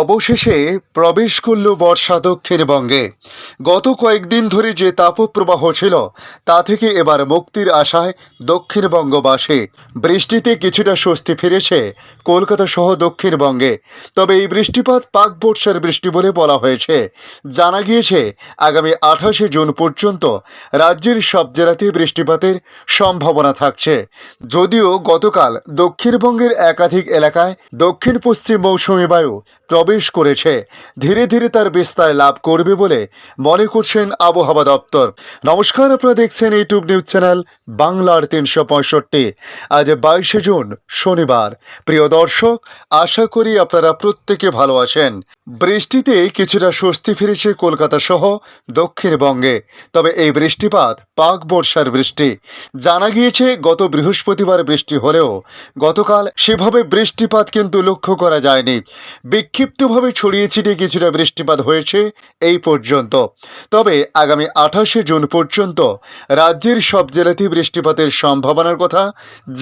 অবশেষে প্রবেশ করল বর্ষা দক্ষিণবঙ্গে। গত কয়েকদিন ধরে যে তাপপ্রবাহ ছিল তা থেকে এবার মুক্তির আশায় দক্ষিণবঙ্গবাসী। বৃষ্টিতে কিছুটা স্বস্তি ফিরেছে কলকাতা সহ দক্ষিণবঙ্গে। তবে এই বৃষ্টিপাত পাক বর্ষার বৃষ্টি বলে বলা হয়েছে। জানা গিয়েছে আগামী 28শে জুন পর্যন্ত রাজ্যের সব জেলাতেই বৃষ্টিপাতের সম্ভাবনা থাকছে। যদিও গতকাল দক্ষিণবঙ্গের একাধিক এলাকায় দক্ষিণ পশ্চিম মৌসুমী বায়ু প্রবেশ করেছে, ধীরে ধীরে তার বিস্তার লাভ করবে বলে মনে করছেন আবহাওয়া দপ্তর। নমস্কার, আপনারা দেখছেন ইউটিউব নিউজ চ্যানেল বাংলার 365। আজ 22শে জুন শনিবার। প্রিয় দর্শক, আশা করি আপনারা প্রত্যেকে ভালো আছেন। বৃষ্টিতে কিছুটা স্বস্তি ফিরেছে কলকাতা সহ দক্ষিণবঙ্গে। তবে এই বৃষ্টিপাত পাক বর্ষার বৃষ্টি। জানা গিয়েছে গত বৃহস্পতিবার বৃষ্টি হলেও গতকাল সেভাবে বৃষ্টিপাত কিন্তু লক্ষ্য করা যায়নি। বিক্ষিপ্তভাবে ছড়িয়ে ছিটিয়ে কিছুটা বৃষ্টিপাত হয়েছে এই পর্যন্ত। তবে আগামী 28শে জুন পর্যন্ত রাজ্যের সব জেলাতেই বৃষ্টিপাতের সম্ভাবনার কথা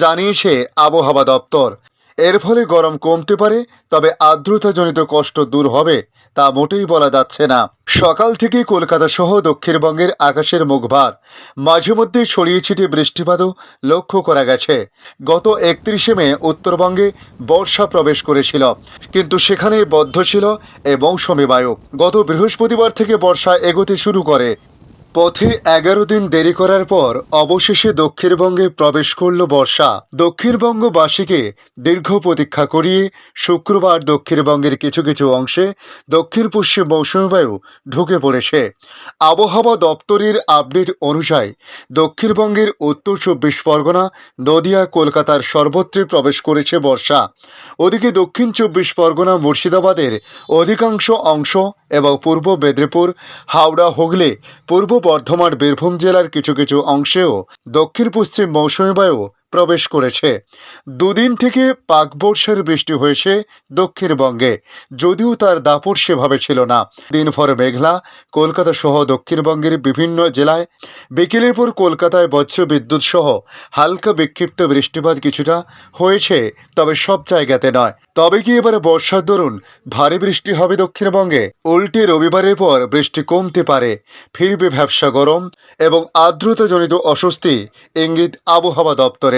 জানিয়েছে আবহাওয়া দপ্তর। এর ফলে গরম কমতে পারে, তবে আর্দ্রতাজনিত কষ্ট দূর হবে তা মোটেই বলা যাচ্ছে না। সকাল থেকে কলকাতা সহ দক্ষিণবঙ্গের আকাশের মুখ ভার, মাঝে মধ্যে ছড়িয়ে ছিটিয়ে বৃষ্টিপাতও লক্ষ্য করা গেছে। গত 31শে মে উত্তরবঙ্গে বর্ষা প্রবেশ করেছিল, কিন্তু সেখানেই বদ্ধ ছিল এই মৌসুমী বায়ু। গত বৃহস্পতিবার থেকে বর্ষা এগোতে শুরু করে। পথে 11 দিন দেরি করার পর অবশেষে দক্ষিণবঙ্গে প্রবেশ করল বর্ষা। দক্ষিণবঙ্গবাসীকে দীর্ঘ প্রতীক্ষা করিয়ে শুক্রবার দক্ষিণবঙ্গের কিছু কিছু অংশে দক্ষিণ পশ্চিম মৌসুমী বায়ু ঢুকে পড়েছে। আবহাওয়া দপ্তরের আপডেট অনুযায়ী দক্ষিণবঙ্গের উত্তর 24 পরগনা, নদিয়া, কলকাতার সর্বত্রে প্রবেশ করেছে বর্ষা। ওদিকে দক্ষিণ 24 পরগনা, মুর্শিদাবাদের অধিকাংশ অংশ এবং পূর্ব মেদিনীপুর, হাওড়া, হুগলি, পূর্ব বর্ধমান, বীরভূম জেলার কিছু কিছু অংশেও দক্ষিণ পশ্চিম মৌসুমী বায়ু প্রবেশ করেছে। দুদিন থেকে পাক বর্ষার বৃষ্টি হয়েছে দক্ষিণবঙ্গে, যদিও তার দাপট সেভাবে ছিল না। দিনভর মেঘলা কলকাতা সহ দক্ষিণবঙ্গের বিভিন্ন জেলায়। বিকেলের পর কলকাতায় বজ্র বিদ্যুৎ সহ হালকা বিক্ষিপ্ত বৃষ্টিপাত কিছুটা হয়েছে, তবে সব জায়গাতে নয়। তবে কি এবারে বর্ষার দরুন ভারী বৃষ্টি হবে দক্ষিণবঙ্গে? উল্টে রবিবারের পর বৃষ্টি কমতে পারে, ফিরবে ভ্যাপসা গরম এবং আর্দ্রতাজনিত অস্বস্তি, ইঙ্গিত আবহাওয়া দপ্তরের।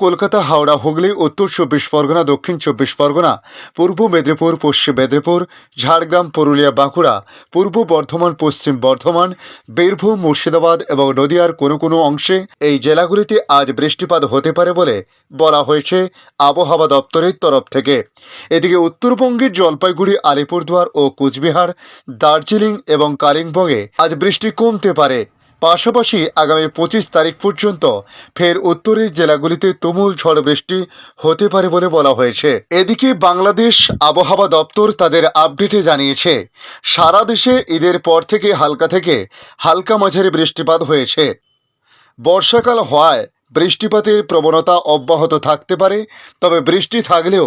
কলকাতা, হাওড়া, হুগলি, উত্তর 24 পরগনা, দক্ষিণ 24 পরগনা, পূর্ব মেদিনীপুর, পশ্চিম মেদিনীপুর, ঝাড়গ্রাম, পুরুলিয়া, বাঁকুড়া, পূর্ব বর্ধমান, পশ্চিম বর্ধমান, বীরভূম, মুর্শিদাবাদ এবং নদিয়ার কোনো কোনো অংশে এই জেলাগুলিতে আজ বৃষ্টিপাত হতে পারে বলে বলা হয়েছে আবহাওয়া দপ্তরের তরফ থেকে। এদিকে উত্তরবঙ্গের জলপাইগুড়ি, আলিপুরদুয়ার ও কুচবিহার, দার্জিলিং এবং কালিম্পংয়ে আজ বৃষ্টি কমতে পারে। পাশাপাশি আগামী 25 তারিখ পর্যন্ত ফের উত্তরের জেলাগুলিতে তুমুল ঝড় বৃষ্টি হতে পারে বলে বলা হয়েছে। এদিকে বাংলাদেশ আবহাওয়া দপ্তর তাদের আপডেটে জানিয়েছে, সারা দেশে ঈদের পর থেকে হালকা মাঝারি বৃষ্টিপাত হয়েছে। বর্ষাকাল হওয়ায় বৃষ্টিপাতের প্রবণতা অব্যাহত থাকতে পারে। তবে বৃষ্টি থাকলেও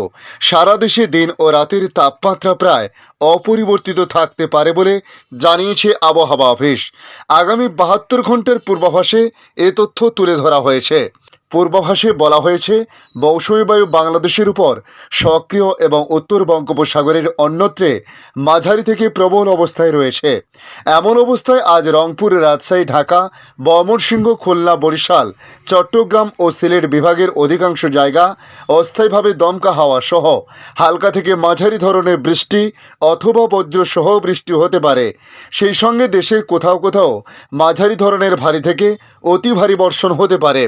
সারা দেশে দিন ও রাতের তাপমাত্রা প্রায় অপরিবর্তিত থাকতে পারে বলে জানিয়েছে আবহাওয়া অফিস। আগামী 72 ঘন্টার পূর্বাভাসে এ তথ্য তুলে ধরা হয়েছে। পূর্বাভাসে বলা হয়েছে, মৌসুমী বায়ু বাংলাদেশের উপর সক্রিয় এবং উত্তর বঙ্গোপসাগরের অন্যত্রে মাঝারি থেকে প্রবল অবস্থায় রয়েছে। এমন অবস্থায় আজ রংপুর, রাজশাহী, ঢাকা, ময়মনসিংহ, খুলনা, বরিশাল, চট্টগ্রাম ও সিলেট বিভাগের অধিকাংশ জায়গা অস্থায়ীভাবে দমকা হাওয়া সহ হালকা থেকে মাঝারি ধরনের বৃষ্টি অথবা বজ্রসহ বৃষ্টি হতে পারে। সেই সঙ্গে দেশের কোথাও কোথাও মাঝারি ধরনের ভারী থেকে অতি ভারী বর্ষণ হতে পারে।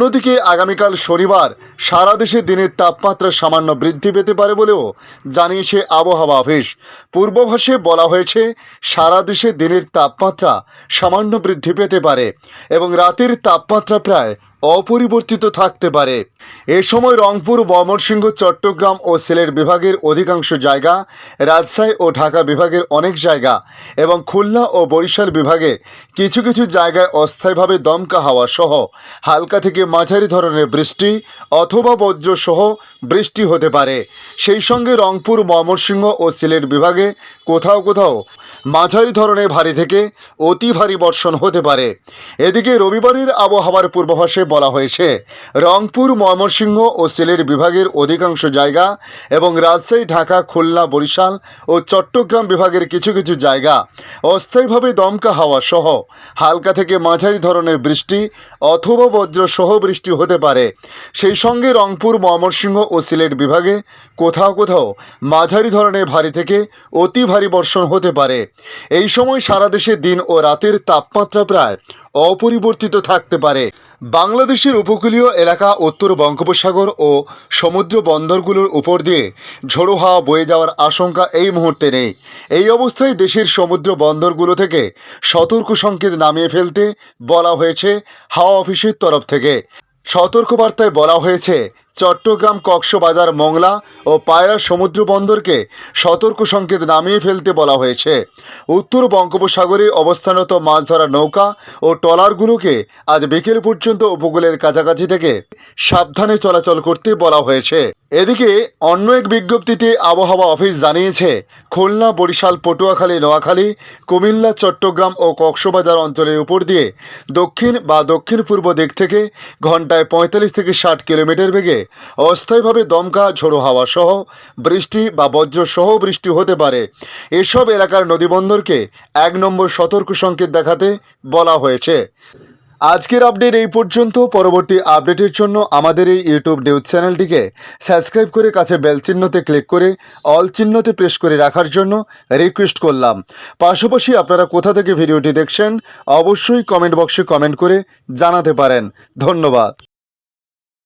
অন্যদিকে আগামীকাল শনিবার সারা দেশে দিনের তাপমাত্রা সামান্য বৃদ্ধি পেতে পারে বলেও জানিয়েছে আবহাওয়া অফিস। পূর্বাভাসে বলা হয়েছে, সারা দেশে দিনের তাপমাত্রা সামান্য বৃদ্ধি পেতে পারে এবং রাতের তাপমাত্রা প্রায় অপরিবর্তিত থাকতে পারে। এ সময় রংপুর, ময়মনসিংহ, চট্টগ্রাম ও সিলেট বিভাগের অধিকাংশ জায়গা, রাজশাহী ও ঢাকা বিভাগের অনেক জায়গা এবং খুলনা ও বরিশাল বিভাগের কিছু কিছু জায়গায় অস্থায়ীভাবে দমকা হাওয়া সহ হালকা থেকে মাঝারি ধরনের বৃষ্টি অথবা বজ্রসহ বৃষ্টি হতে পারে। সেই সঙ্গে রংপুর, ময়মনসিংহ ও সিলেট বিভাগে কোথাও কোথাও মাঝারি ধরনের ভারী থেকে অতি ভারী বর্ষণ হতে পারে। এদিকে রবিবারের আবহাওয়ার পূর্বাভাসে বলা হয়েছে, রংপুর, ময়মনসিংহ ও সিলেট বিভাগের অধিকাংশ জায়গা এবং রাজশাহী, ঢাকা, খুলনা, বরিশাল ও চট্টগ্রাম বিভাগের কিছু কিছু জায়গা অস্থায়ীভাবে দমকা হাওয়া সহ হালকা থেকে মাঝারি ধরনের বৃষ্টি অথবা বজ্রসহ বৃষ্টি হতে পারে। সেই সঙ্গে রংপুর, ময়মনসিংহ ও সিলেট বিভাগে কোথাও কোথাও মাঝারি ধরনের ভারী থেকে অতি ভারী বর্ষণ হতে পারে। এই সময় সারা দেশে দিন ও রাতের তাপমাত্রা প্রায় অপরিবর্তিত থাকতে পারে। বাংলাদেশের উপকূলীয় এলাকা, উত্তর বঙ্গোপসাগর ও সমুদ্র বন্দরগুলোর উপর দিয়ে ঝোড়ো হাওয়া বয়ে যাওয়ার আশঙ্কা এই মুহূর্তে নেই। এই অবস্থায় দেশের সমুদ্র বন্দরগুলো থেকে সতর্ক সংকেত নামিয়ে ফেলতে বলা হয়েছে হাওয়া অফিসের তরফ থেকে। সতর্কবার্তায় বলা হয়েছে, চট্টগ্রাম, কক্সবাজার, মোংলা ও পায়রা সমুদ্র বন্দরকে সতর্ক সংকেত নামিয়ে ফেলতে বলা হয়েছে। উত্তর বঙ্গোপসাগরে অবস্থানরত মাছ ধরার নৌকা ও ট্রলারগুলোকে আজ বিকেল পর্যন্ত উপকূলের কাছাকাছি থেকে সাবধানে চলাচল করতে বলা হয়েছে। এদিকে অন্য এক বিজ্ঞপ্তিতে আবহাওয়া অফিস জানিয়েছে, খুলনা, বরিশাল, পটুয়াখালী, নোয়াখালী, কুমিল্লা, চট্টগ্রাম ও কক্সবাজার অঞ্চলের উপর দিয়ে দক্ষিণ বা দক্ষিণ পূর্ব দিক থেকে ঘন্টায় 45 থেকে 60 কিলোমিটার বেগে অস্থায়ীভাবে দমকা ঝোড়ো হাওয়া সহ বৃষ্টি বা বজ্রসহ বৃষ্টি হতে পারে। এসব এলাকার নদীবন্দরকে 1 নম্বর সতর্ক সংকেত দেখাতে বলা হয়েছে। আজকের আপডেট এই পর্যন্ত। পরবর্তী আপডেটের জন্য আমাদের এই ইউটিউব নিউজ চ্যানেলটিকে সাবস্ক্রাইব করে কাছে বেল চিহ্নতে ক্লিক করে অল চিহ্নতে প্রেস করে রাখার জন্য রিকোয়েস্ট করলাম। পাশাপাশি আপনারা কোথা থেকে ভিডিওটি দেখছেন অবশ্যই কমেন্ট বক্সে কমেন্ট করে জানাতে পারেন। ধন্যবাদ।